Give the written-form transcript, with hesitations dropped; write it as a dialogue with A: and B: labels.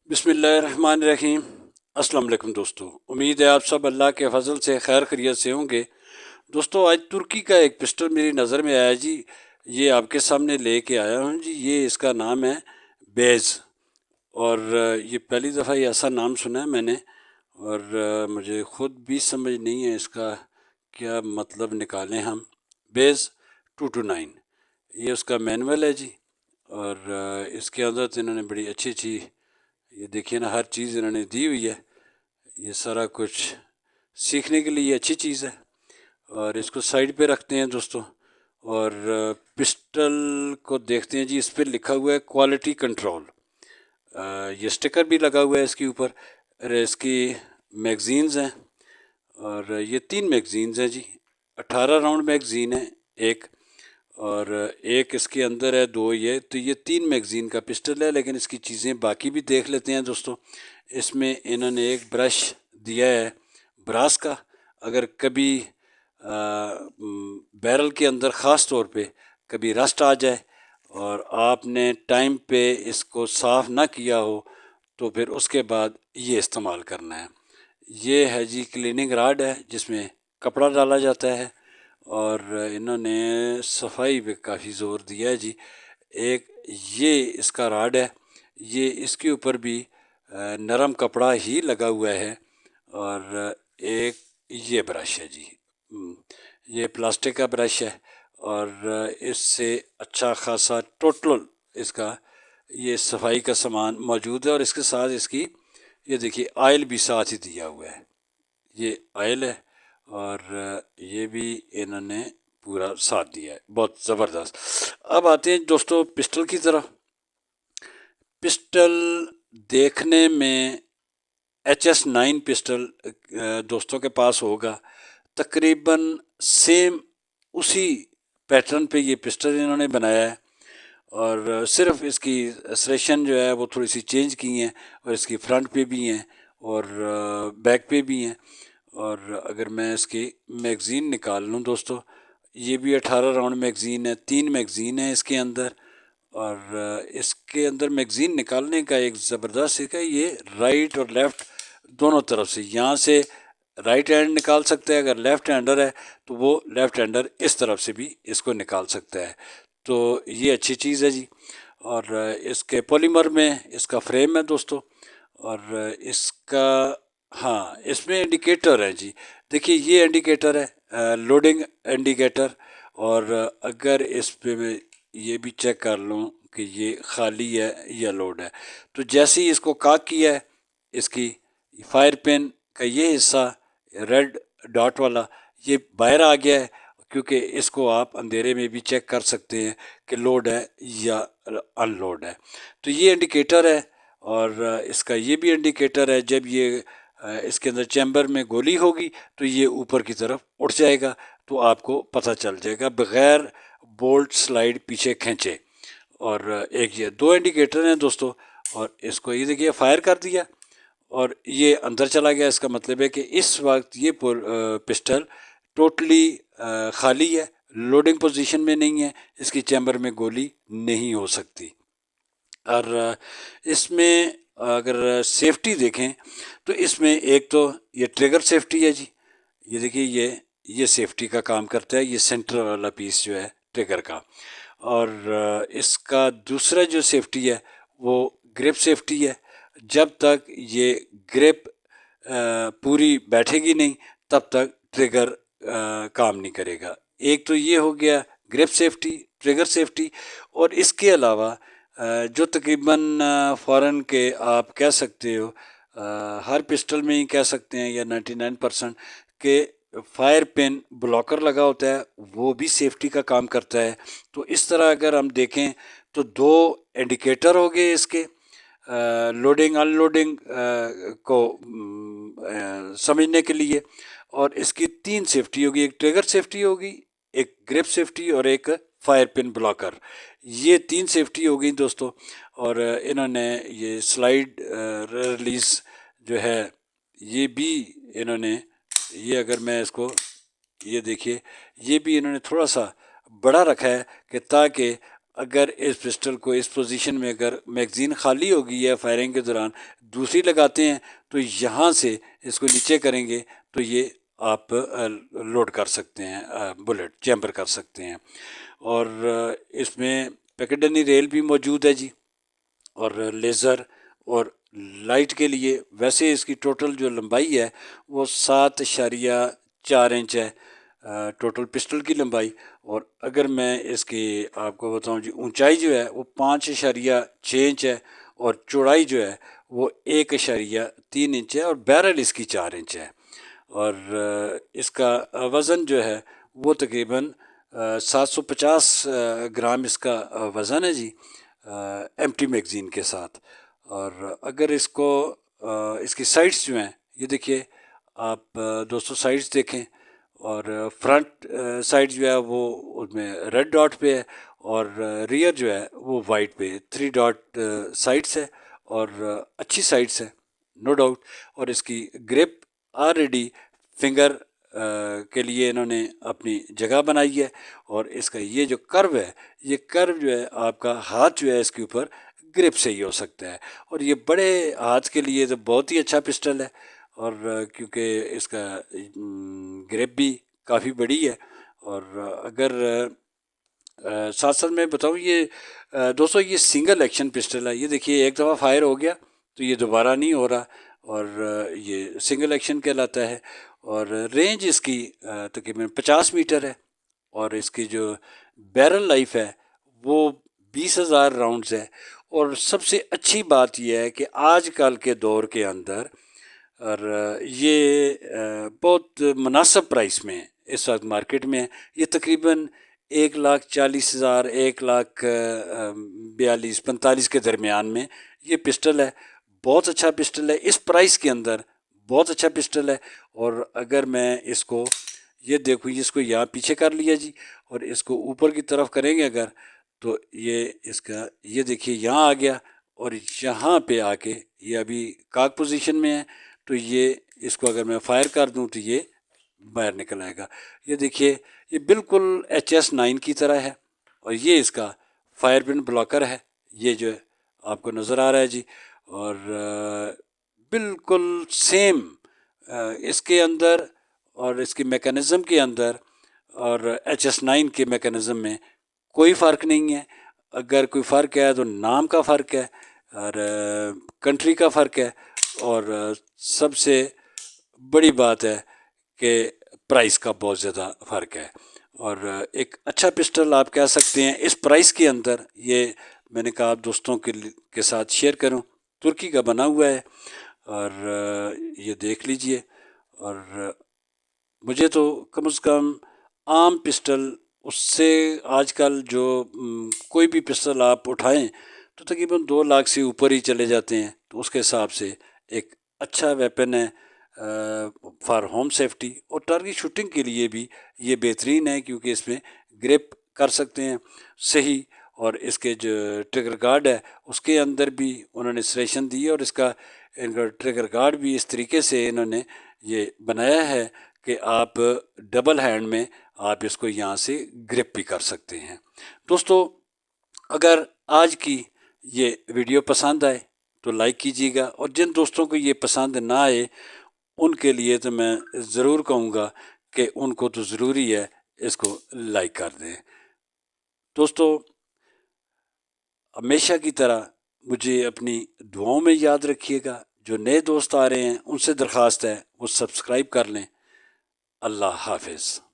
A: बिस्मिल्लाहिर्रहमानिर्रहीम। अस्सलाम वालेकुम दोस्तों, उम्मीद है आप सब अल्लाह के फजल से खैर खैरियत से होंगे। दोस्तों, आज तुर्की का एक पिस्टल मेरी नज़र में आया जी। ये आपके सामने लेके आया हूँ जी। ये इसका नाम है बेज। और ये पहली दफ़ा ये ऐसा नाम सुना है मैंने। और मुझे ख़ुद भी समझ नहीं है इसका क्या मतलब निकालें हम। बेज 229 ये उसका मैनुअल है जी। और इसके अंदर तो इन्होंने बड़ी अच्छी अच्छी, ये देखिए ना, हर चीज़ इन्होंने दी हुई है। ये सारा कुछ सीखने के लिए अच्छी चीज़ है। और इसको साइड पे रखते हैं दोस्तों। और पिस्टल को देखते हैं जी। इस पर लिखा हुआ है क्वालिटी कंट्रोल। ये स्टिकर भी लगा हुआ है इसके ऊपर। और इसकी मैगज़ीन्स हैं। और ये 3 मैगज़ीन्स हैं जी। 18 राउंड मैगज़ीन है एक। और एक इसके अंदर है 2। ये 3 मैगज़ीन का पिस्टल है। लेकिन इसकी चीज़ें बाकी भी देख लेते हैं दोस्तों। इसमें इन्होंने एक ब्रश दिया है ब्रास का। अगर कभी बैरल के अंदर ख़ास तौर पे कभी रस्ट आ जाए और आपने टाइम पे इसको साफ़ ना किया हो तो फिर उसके बाद ये इस्तेमाल करना है। ये है जी क्लीनिंग राड है जिसमें कपड़ा डाला जाता है। और इन्होंने सफाई पे काफ़ी ज़ोर दिया है जी। एक ये इसका राड है। ये इसके ऊपर भी नरम कपड़ा ही लगा हुआ है। और एक ये ब्रश है जी। ये प्लास्टिक का ब्रश है। और इससे अच्छा खासा टोटल इसका ये सफाई का सामान मौजूद है। और इसके साथ इसकी ये देखिए ऑयल भी साथ ही दिया हुआ है। ये ऑयल है। और ये भी इन्होंने पूरा साथ दिया है। बहुत ज़बरदस्त। अब आते हैं दोस्तों पिस्टल की तरफ। पिस्टल देखने में HS9 पिस्टल दोस्तों के पास होगा तकरीबन सेम उसी पैटर्न पे ये पिस्टल इन्होंने बनाया है। और सिर्फ इसकी सरेशन जो है वो थोड़ी सी चेंज की हैं। और इसकी फ्रंट पे भी हैं और बैक पे भी हैं। और अगर मैं इसकी मैगज़ीन निकाल लूँ दोस्तों, ये भी 18 राउंड मैगज़ीन है। 3 मैगज़ीन है इसके अंदर। और इसके अंदर मैगज़ीन निकालने का एक ज़बरदस्त है। ये राइट और लेफ़्ट दोनों तरफ से, यहाँ से राइट हैंड निकाल सकता है। अगर लेफ़्ट हैंडर है तो वो लेफ़्ट हैंडर इस तरफ से भी इसको निकाल सकता है। तो ये अच्छी चीज़ है जी। और इसके पॉलीमर में इसका फ्रेम है दोस्तों। और इसका, हाँ, इसमें इंडिकेटर है जी। देखिए ये इंडिकेटर है लोडिंग इंडिकेटर। और अगर इस पे मैं ये भी चेक कर लूँ कि ये खाली है या लोड है, तो जैसे ही इसको कॉक किया है, इसकी फायर पिन का ये हिस्सा रेड डॉट वाला ये बाहर आ गया है। क्योंकि इसको आप अंधेरे में भी चेक कर सकते हैं कि लोड है या अनलोड है। तो ये इंडिकेटर है। और इसका ये भी इंडिकेटर है, जब ये इसके अंदर चैम्बर में गोली होगी तो ये ऊपर की तरफ उठ जाएगा। तो आपको पता चल जाएगा बग़ैर बोल्ट स्लाइड पीछे खींचे। और एक ये 2 इंडिकेटर हैं दोस्तों। और इसको ये देखिए फायर कर दिया और ये अंदर चला गया। इसका मतलब है कि इस वक्त ये पिस्टल टोटली खाली है, लोडिंग पोजीशन में नहीं है। इसकी चैम्बर में गोली नहीं हो सकती। और इसमें अगर सेफ्टी देखें तो इसमें एक तो ये ट्रिगर सेफ्टी है जी। ये देखिए ये सेफ्टी का काम करता है। ये सेंटर वाला पीस जो है ट्रिगर का। और इसका दूसरा जो सेफ्टी है वो ग्रिप सेफ्टी है। जब तक ये ग्रिप पूरी बैठेगी नहीं तब तक ट्रिगर काम नहीं करेगा। एक तो ये हो गया ग्रिप सेफ्टी, ट्रिगर सेफ्टी। और इसके अलावा जो तकरीबन फ़ॉरेन के आप कह सकते हो हर पिस्टल में ही कह सकते हैं या 99% के फायर पिन ब्लॉकर लगा होता है, वो भी सेफ्टी का काम करता है। तो इस तरह अगर हम देखें तो 2 इंडिकेटर हो गए इसके लोडिंग अनलोडिंग को समझने के लिए। और इसकी 3 सेफ्टी होगी, एक ट्रिगर सेफ्टी होगी, एक ग्रिप सेफ्टी और एक फायर पिन ब्लॉकर। ये 3 सेफ्टी हो गई दोस्तों। और इन्होंने ये स्लाइड रिलीज़ जो है ये भी इन्होंने, ये अगर मैं इसको, ये देखिए, ये भी इन्होंने थोड़ा सा बड़ा रखा है कि ताकि اگر اس پسٹل کو اس پوزیشن میں اگر میگزین خالی ہوگی ہے فائرنگ کے دوران دوسری لگاتے ہیں تو یہاں سے اس کو نیچے کریں گے تو یہ آپ لوڈ کر سکتے ہیں، بلٹ چیمبر کر سکتے ہیں۔ اور اس میں پیکڈنی ریل بھی موجود ہے جی، اور لیزر اور لائٹ کے لیے۔ ویسے اس کی ٹوٹل جو لمبائی ہے وہ 7.4 انچ ہے، ٹوٹل پسٹل کی لمبائی۔ اور اگر میں اس کی آپ کو بتاؤں جی اونچائی جو ہے وہ 5.6 انچ ہے، اور چوڑائی جو ہے وہ 1.3 انچ ہے، اور بیرل اس کی 4 انچ ہے۔ اور اس کا وزن جو ہے وہ تقریباً 750 گرام اس کا وزن ہے جی، ایمٹی میگزین کے ساتھ۔ اور اگر اس کو اس کی سائڈس جو ہیں یہ دیکھیے آپ دوستوں، سائڈس دیکھیں، اور فرنٹ سائڈ جو ہے وہ اس میں ریڈ ڈاٹ پہ ہے، اور ریئر جو ہے وہ وائٹ پہ 3 ڈاٹ سائڈس ہے، اور اچھی سائڈس ہے نو ڈاؤٹ۔ اور اس کی گرپ آلریڈی فنگر کے لیے انہوں نے اپنی جگہ بنائی ہے، اور اس کا یہ جو کرو ہے، یہ کرو جو ہے آپ کا ہاتھ جو ہے اس کے اوپر گرپ سے ہی ہو سکتا ہے، اور یہ بڑے ہاتھ کے لیے تو بہت ہی اچھا پسٹل ہے، اور کیونکہ اس کا گرپ بھی کافی بڑی ہے۔ اور اگر ساتھ ساتھ میں بتاؤں یہ دوستوں یہ سنگل ایکشن پسٹل ہے، یہ دیکھیے ایک دفعہ فائر ہو گیا تو یہ دوبارہ نہیں ہو رہا، اور یہ سنگل ایکشن کہلاتا ہے۔ اور رینج اس کی تقریباً 50 میٹر ہے، اور اس کی جو بیرل لائف ہے وہ 20,000 راؤنڈز ہے۔ اور سب سے اچھی بات یہ ہے کہ آج کل کے دور کے اندر اور یہ بہت مناسب پرائس میں اس وقت مارکیٹ میں ہے، یہ تقریباً 1,40,000 1,42,45 کے درمیان میں یہ پسٹل ہے۔ بہت اچھا پسٹل ہے اس پرائس کے اندر، بہت اچھا پسٹل ہے۔ اور اگر میں اس کو یہ دیکھوں، اس کو یہاں پیچھے کر لیا جی، اور اس کو اوپر کی طرف کریں گے اگر تو یہ اس کا یہ دیکھیے یہاں آ گیا، اور یہاں پہ آ کے یہ ابھی کاک پوزیشن میں ہے، تو یہ اس کو اگر میں فائر کر دوں تو یہ باہر نکل آئے گا۔ یہ دیکھیے یہ بالکل HS-9 کی طرح ہے، اور یہ اس کا فائر پن بلاکر ہے، یہ جو آپ کو نظر آ رہا ہے جی۔ اور بالکل سیم اس کے اندر اور اس کی میکانزم کے اندر اور HS-9 کے میکانزم میں کوئی فرق نہیں ہے۔ اگر کوئی فرق ہے تو نام کا فرق ہے، اور کنٹری کا فرق ہے، اور سب سے بڑی بات ہے کہ پرائس کا بہت زیادہ فرق ہے۔ اور ایک اچھا پسٹل آپ کہہ سکتے ہیں اس پرائس کے اندر، یہ میں نے کہا دوستوں کے ساتھ شیئر کروں، ترکی کا بنا ہوا ہے، اور یہ دیکھ لیجئے۔ اور مجھے تو کم از کم عام پسٹل اس سے آج کل جو کوئی بھی پسٹل آپ اٹھائیں تو تقریباً 2 لاکھ سے اوپر ہی چلے جاتے ہیں، تو اس کے حساب سے ایک اچھا ویپن ہے فار ہوم سیفٹی، اور ٹارگٹ شوٹنگ کے لیے بھی یہ بہترین ہے، کیونکہ اس میں گرپ کر سکتے ہیں صحیح۔ اور اس کے جو ٹریگر گارڈ ہے اس کے اندر بھی انہوں نے سلیشن دی ہے، اور ان کا ٹریگر گارڈ بھی اس طریقے سے انہوں نے یہ بنایا ہے کہ آپ ڈبل ہینڈ میں آپ اس کو یہاں سے گرپ بھی کر سکتے ہیں۔ دوستو اگر آج کی یہ ویڈیو پسند آئے تو لائک کیجیے گا، اور جن دوستوں کو یہ پسند نہ آئے ان کے لیے تو میں ضرور کہوں گا کہ ان کو تو ضروری ہے اس کو لائک کر دیں۔ دوستو ہمیشہ کی طرح مجھے اپنی دعاؤں میں یاد رکھیے گا، جو نئے دوست آ رہے ہیں ان سے درخواست ہے وہ سبسکرائب کر لیں۔ اللہ حافظ۔